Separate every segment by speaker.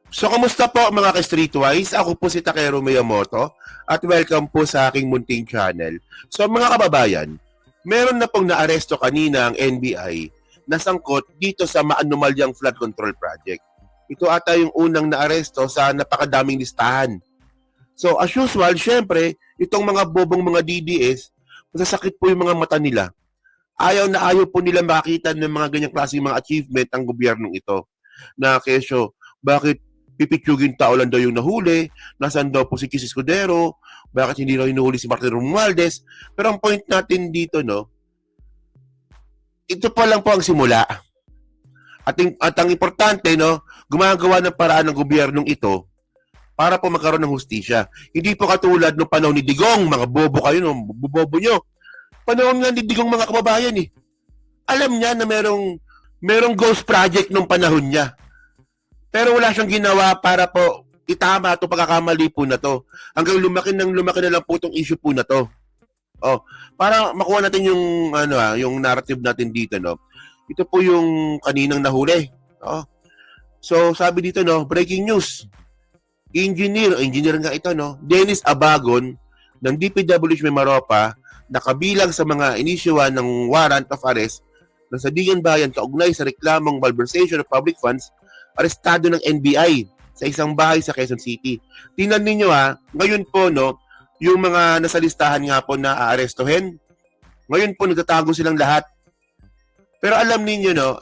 Speaker 1: So, kamusta po mga ka-Streetwise? Ako po si Takero Miyamoto at welcome po sa aking munting channel. So, mga kababayan, meron na pong naaresto kanina ang NBI na sangkot dito sa maanumalyang flood control project. Ito ata yung unang naaresto sa napakadaming listahan. So, as usual, syempre, itong mga bobong mga DDS, masasakit po yung mga mata nila. Ayaw na ayaw po nila makita ng mga ganyang klaseng mga achievement ang gobyernong ito. Na kesyo, bakit pipitsugin tao lang daw yung nahuli, nasaan daw po si Chis Escudero, bakit hindi raw hinuhuli si Martin Romualdez. Pero ang point natin dito, no, ito pa lang po ang simula. At ang importante, no, gumagawa ng paraan ng gobyernong ito para po magkaroon ng hustisya. Hindi po katulad ng panahon ni Digong, mga bobo kayo, no, bobo nyo. Panahon nga ni Digong mga kababayan eh. Alam niya na merong ghost project nung panahon niya. Pero wala siyang ginawa para po itama ito pagkakamali po na to. Hanggang lumaki na lang po itong issue po na to. Oh, para makuha natin yung yung narrative natin dito, no. Ito po yung kaninang nahuli. Oh. So sabi dito, no, breaking news. Engineer nga ito, no. Dennis Abagon ng DPWH Mimaropa na kabilang sa mga inisyuhan ng warrant of arrest ng Sandigan Bayan kaugnay sa reklamong malversation of public funds, arestado ng NBI sa isang bahay sa Quezon City. Tingnan ninyo ngayon po, no, yung mga nasa listahan nga po na aarestuhin, ngayon po nagtatago silang lahat. Pero alam ninyo, no,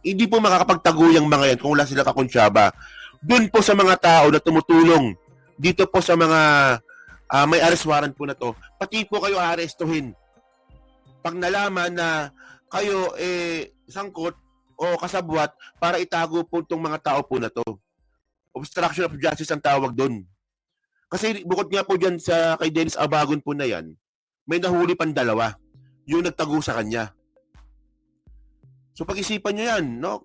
Speaker 1: hindi po makakapagtago yung mga yan kung wala sila kakunsyaba. Doon po sa mga tao na tumutulong, dito po sa mga may arrest warrant po na to, pati po kayo aarestuhin. Pag nalaman na kayo sangkot o kasabwat para itago po itong mga tao po na to. Obstruction of justice ang tawag doon. Kasi bukod nga po dyan sa kay Dennis Abagon po na yan, may nahuli pang dalawa. Yung nagtago sa kanya. So pag-isipan nyo yan, no?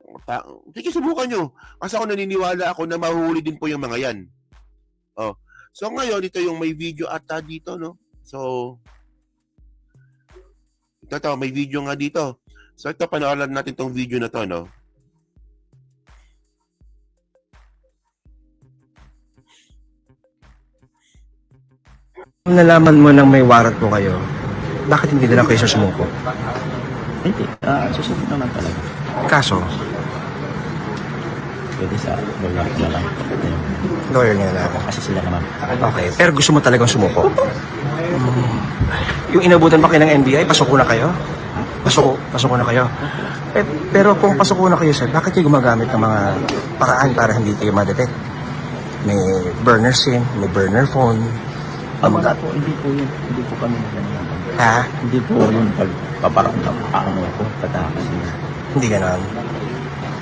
Speaker 1: Sige, subukan nyo. Kasi ako naniniwala ako na mahuhuli din po yung mga yan. Oh. So ngayon, ito yung may video ata dito, no? So, ito, may video nga dito. So ito, panoorin natin tong video na to, no?
Speaker 2: Kung nalaman mo nang may warrant po kayo, bakit hindi na lang kayo sumuko?
Speaker 3: Hindi, susunod naman talaga.
Speaker 2: Kaso,
Speaker 3: Pwede sa lawyer na lang.
Speaker 2: lawyer niya na.
Speaker 3: Kasi sila naman.
Speaker 2: Okay, pero gusto mo talagang sumuko? Yung inabutan pa kayo ng NBI, pasuko na kayo? Pasuko na kayo? Pero kung pasuko na kayo, sir, bakit kayo gumagamit ng mga paraan para hindi kayo ma-detect? May burner SIM, may burner phone.
Speaker 3: Mga po, hindi po yun. Hindi po kami naglanyan.
Speaker 2: Ha?
Speaker 3: Hindi po yun pagpaparamdam. Ano ko, patakas niya.
Speaker 2: Hindi ganon.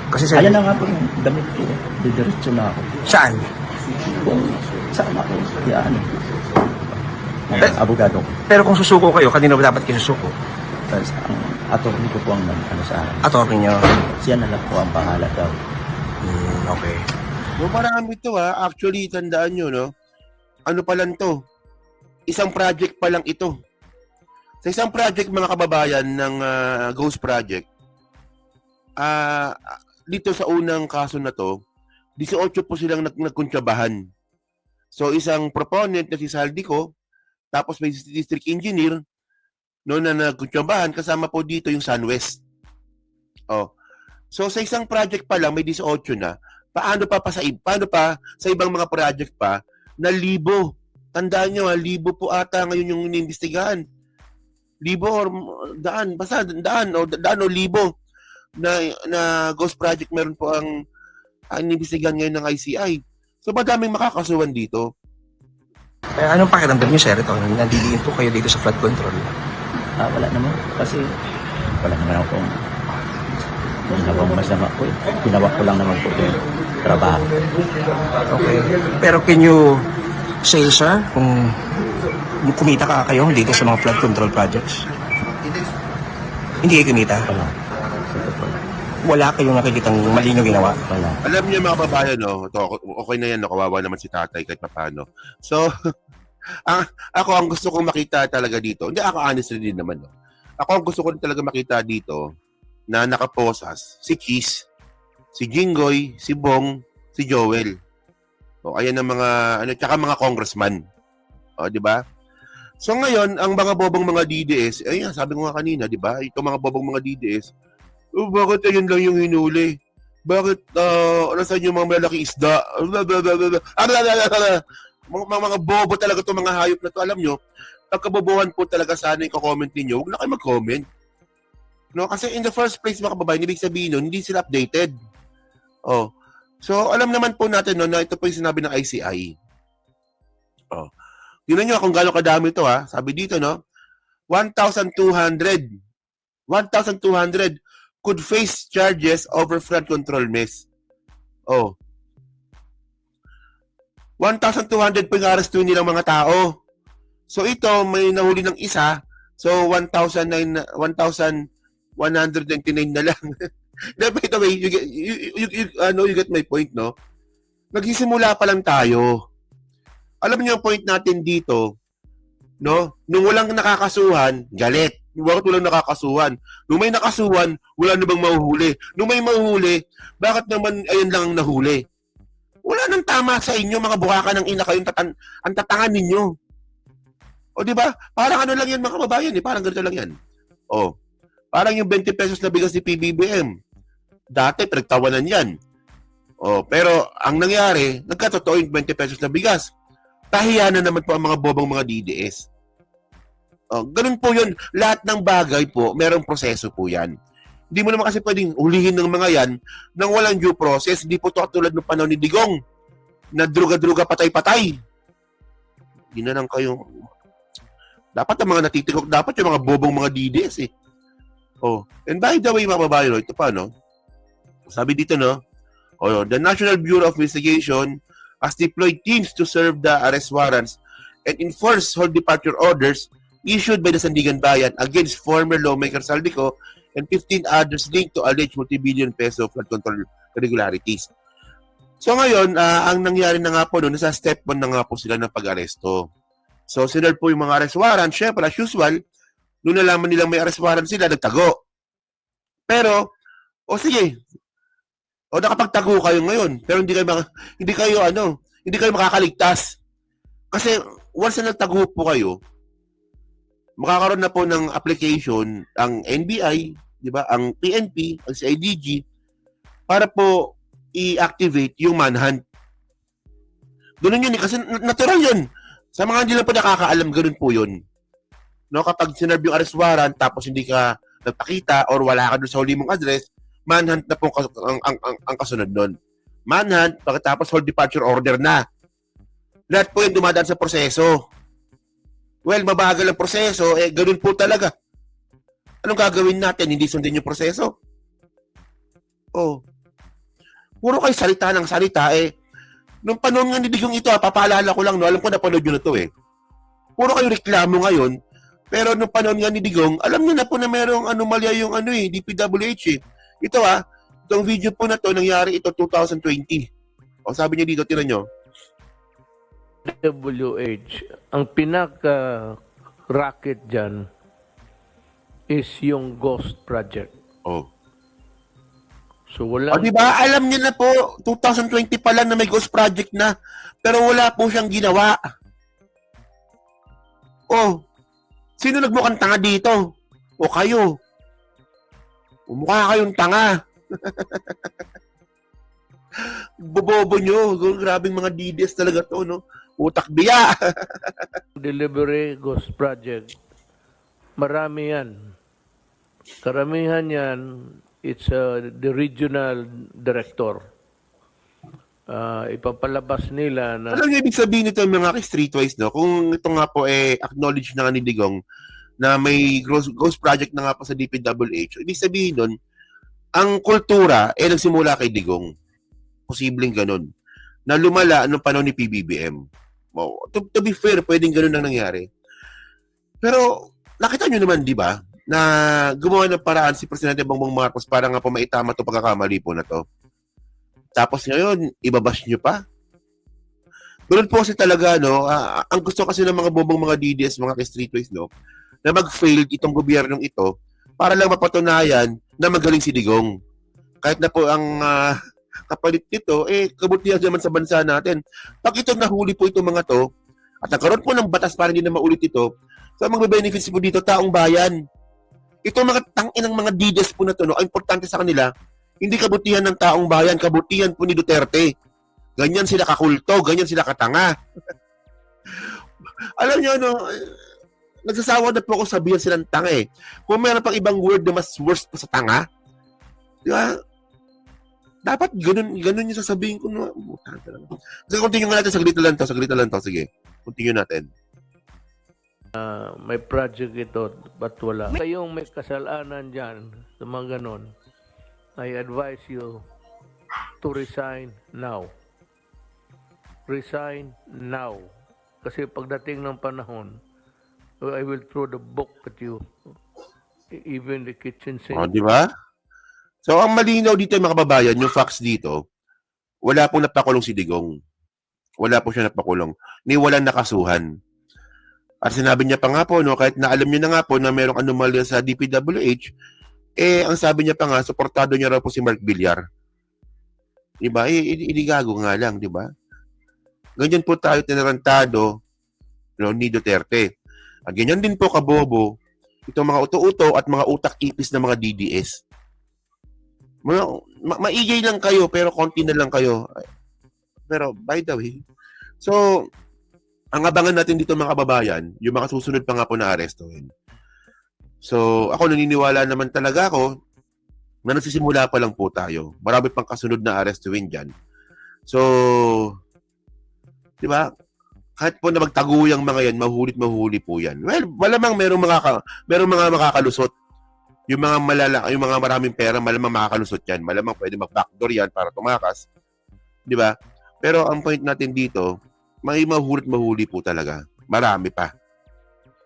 Speaker 2: Kasi sir,
Speaker 3: Ayan na nga po yung damit ko. Didiretso na ako.
Speaker 2: saan?
Speaker 3: Kung saan ako, yan. Abogado ko.
Speaker 2: Pero kung susuko kayo, kanina ba dapat kayo susuko?
Speaker 3: Tapos ang attorney ko po ang ano sa akin.
Speaker 2: Attorney niyo.
Speaker 3: Siya na lang po ang bahala daw.
Speaker 2: Okay.
Speaker 1: No, marami ito Actually, tandaan nyo, no? Ano pa lang to? Isang project pa lang ito. Sa isang project, mga kababayan, ng Ghost Project, dito sa unang kaso na to, 18 po silang nagkuntsabahan. So, isang proponent na si Saldico, tapos may district engineer, no, na nagkuntsabahan, kasama po dito yung SunWest. Oh. So, sa isang project pa lang, may 18 na. Paano pa sa ibang mga project pa na libo? Tandaan nyo, libo po ata ngayon yung iniimbestigahan. Libo or daan, basta daan o libo na ghost project meron po ang iniimbestigahan ngayon ng ICI. So, madaming makakasuhan dito.
Speaker 2: Anong pakiramdam niyo, sir? Ito, nandidiin po kayo dito sa flood control.
Speaker 3: Wala naman. Kasi wala naman akong ginawang masama po. Ginawa ko lang naman po yung trabaho.
Speaker 2: Okay. Pero can you say, sir, kung kumita ka kayo dito sa mga flood control projects? Hindi kayo kumita?
Speaker 3: Wala. Sa totoo.
Speaker 2: Wala kayong nakikitang mali nyo ginawa?
Speaker 3: Wala.
Speaker 1: Alam niyo mga kababayan, no, to, okay na yan, kawawa naman si tatay kahit paano. So, ako ang gusto kong makita talaga dito, hindi ako honest din naman, no. Ako ang gusto ko talaga makita dito na nakaposas si Chis, si Jinggoy, si Bong, si si Joel. O ayan ang mga ano tsaka mga congressman. O, di ba? So ngayon, ang mga bobong mga DDS, ayun, sabi ko nga kanina, di ba? Itong mga bobong mga DDS, oh, bakit ayun lang yung hinuli? Bakit nasan yung mga malaki isda? Mga bobo talaga itong mga hayop na to. Alam nyo, pagkabobohan po talaga sana yung comment ninyo, huwag na kayo mag-comment. No? Kasi in the first place, mga kababayan, ibig sabihin nun, hindi sila updated. Oh. So, alam naman po natin no, na ito po yung sinabi ng ICI. Oh. Tingnan nyo kung gaano kadami ito ha. Sabi dito, no? 1,200 could face charges over flood control mess. Oh. 1,200 po yung arestuin nilang mga tao. So ito, may nahuli ng isa. So 1,199 na lang. By the way, you get my point, no? Nagsisimula pa lang tayo. Alam niyo yung point natin dito, no? Nung walang nakakasuhan, galit. Bakit walang nakakasuhan? Nung may nakasuhan, wala na bang mahuhuli? Nung may mahuhuli, bakit naman ayun lang ang nahuli? Wala nang tama sa inyo, mga buhaka ng ina kayo, ang tatangan ninyo. O di ba? Parang ano lang yan mga kababayan, eh. Parang ganito lang yan. O, parang yung 20 pesos na bigas ni PBBM. Dati, pinagtawanan yan. O, pero ang nangyari, nagkatotoo yung 20 pesos na bigas. Tahiyanan naman po ang mga bobong mga DDS. O, ganun po yun. Lahat ng bagay po, merong proseso po yan. Hindi mo naman kasi pwedeng ulihin ng mga yan nang walang due process. Hindi po ito katulad ng panahon ni Digong na druga-druga, patay-patay. Hindi na lang kayo. Dapat ang mga natitikok, dapat yung mga bobong mga DDS eh. Oh, and by the way, mga babae, ito pa, no? Sabi dito, no? Oh, the National Bureau of Investigation has deployed teams to serve the arrest warrants and enforce hold departure orders issued by the Sandigan Bayan against former lawmaker Saldico and 15 others linked to alleged multi-billion peso flood control irregularities. So ngayon, ang nangyari na nga po doon, nasa step 1 na nga po sila ng pag-aresto. So sinard po yung mga arrest warrant, syempre as usual, nung nalaman nilang may arrest warrant sila, nagtago. Pero, sige, nakapagtago kayo ngayon, pero hindi kayo makakaligtas. Kasi once na nagtago po kayo, makakaroon na po ng application ang NBI, di ba, ang PNP, ang CIDG, para po i-activate yung manhunt. Ganun yun, kasi natural yun. Sa mga hindi lang po nakakaalam, ganun po yun. No, kapag sinarb yung arrest warrant, tapos hindi ka nagpakita or wala ka doon sa huli mong address, manhunt na po ang kasunod nun. Manhunt, pagkatapos hold departure order na. Lahat po yung dumadaan sa proseso. Well, mabagal ang proseso, ganun po talaga. Anong gagawin natin? Hindi sundin yung proseso? Oh. Puro kayo salita ng salita, nung panahon nga ni Digong ito, papaalala ko lang, no, alam ko napanood nyo na to Puro kayo reklamo ngayon, pero nung panahon nga ni Digong, alam nyo na po na merong anomalya yung DPWH Ito itong video po na to, nangyari ito 2020. O sabi niya dito, tira nyo.
Speaker 4: WH, ang pinaka-racket dyan is yung Ghost Project.
Speaker 1: Oh.
Speaker 4: So wala.
Speaker 1: O diba, alam niya na po, 2020 pa lang na may Ghost Project na, pero wala po siyang ginawa. Oh, sino nagmukhang tanga dito? O kayo? Mukha kayong tanga. Bobobo nyo. Grabing mga DDS talaga to, no? Utak biya.
Speaker 4: Delivery Ghost Project. Marami yan. Karamihan yan, it's the regional director. Ipapalabas nila na...
Speaker 1: Ano yung ibig sabihin nito mga streetwise, no? Kung ito nga po acknowledge na nga ni Digong na may ghost project na nga po sa DPWH, ibig sabihin nun, ang kultura nagsimula kay Digong. Posibleng ganun. Na lumala anong panahon ni PBBM. To be fair, pwedeng ganun ang nangyari. Pero, nakita nyo naman, di ba, na gumawa ng paraan si Presidente Bongbong Marcos para nga po maitama itong pagkakamali po na to. Tapos ngayon, ibabash nyo pa? Ganun po kasi talaga, no? Ang gusto kasi ng mga bobong mga DDS, mga streetways, no? Na mag-fail itong gobyernong ito para lang mapatunayan na magaling si Digong. Kahit na po ang kapalit nito, kabutihan naman sa bansa natin. Pag ito nahuli po itong mga to, at nagkaroon po ng batas para hindi na maulit ito, so magbe-benefits po dito, taong bayan. Ito mga tangin ng mga DDS po na to, no, ang importante sa kanila, hindi kabutihan ng taong bayan, kabutihan po ni Duterte. Ganyan sila kakulto, ganyan sila katanga. Alam niyo, ano, nagsasawa na po ako sabihan silang tanga eh. Kung meron pang ibang word na mas worse pa sa tanga, di ba? Dapat ganun yung sasabihin ko. No? Sige, continue nga natin. Saglit na lang to. Sige, continue natin.
Speaker 4: May project ito, ba't wala? Kayong may kasalanan dyan sa mga ganon, I advise you to resign now. Resign now. Kasi pagdating ng panahon, I will throw the book at you. Even the kitchen sink.
Speaker 1: O, di ba? So, ang malinaw dito mga kababayan, yung facts dito, wala pong napakulong si Digong. Wala po siya napakulong. Ni walang nakasuhan. At sinabi niya pa nga po, no, kahit na alam niya na nga po na merong anomalya sa DPWH, ang sabi niya pa nga, suportado niya raw po si Mark Villar. Diba? Inigago nga lang, diba? Ganyan po tayo tinarantado, no, ni Duterte. At ganyan din po kabobo, itong mga uto-uto at mga utak-ipis na mga DDS. Maigay lang kayo, pero konti na lang kayo. Pero, by the way, so, ang abangan natin dito mga kababayan, yung mga susunod pa nga po na arestuhin. So, ako naniniwala naman talaga ako na nagsisimula pa lang po tayo. Marami pang kasunod na arestuhin dyan. So, di ba? Kahit po na magtaguyang mga yan, mahuli po yan. Well, malamang merong mga makakalusot. Yung mga maraming pera, malamang makakalusot yan. Malamang pwede mag-backdoor yan para tumakas. Di ba? Pero ang point natin dito, may mahuli po talaga. Marami pa.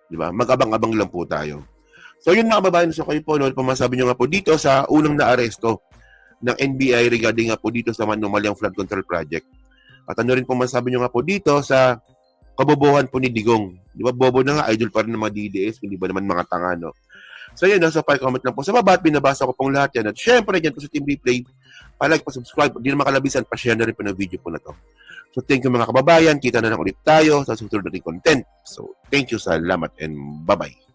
Speaker 1: Di ba? Mag-abang-abang lang po tayo. So yun mga kababayan, so kayo po, no, pamasabi nyo nga po dito sa unang na-aresto ng NBI regarding nga po dito sa Manumalyang Flood Control Project. At ano rin po masabi nyo nga po dito sa kabobohan po ni Digong. Di ba, bobo na nga, idol pa rin ng mga DDS, hindi ba naman mga tanga, no? So yun, so pa-comment lang po sa baba at binabasa ko pong lahat yan. At syempre, dyan po sa Team Replay, pa-like, pa-subscribe, hindi na makalabisan, pa-share na rin po ng video po na to. So thank you mga kababayan, kita na lang ulit tayo sa susunod nating content. So thank you, salamat, and bye-bye.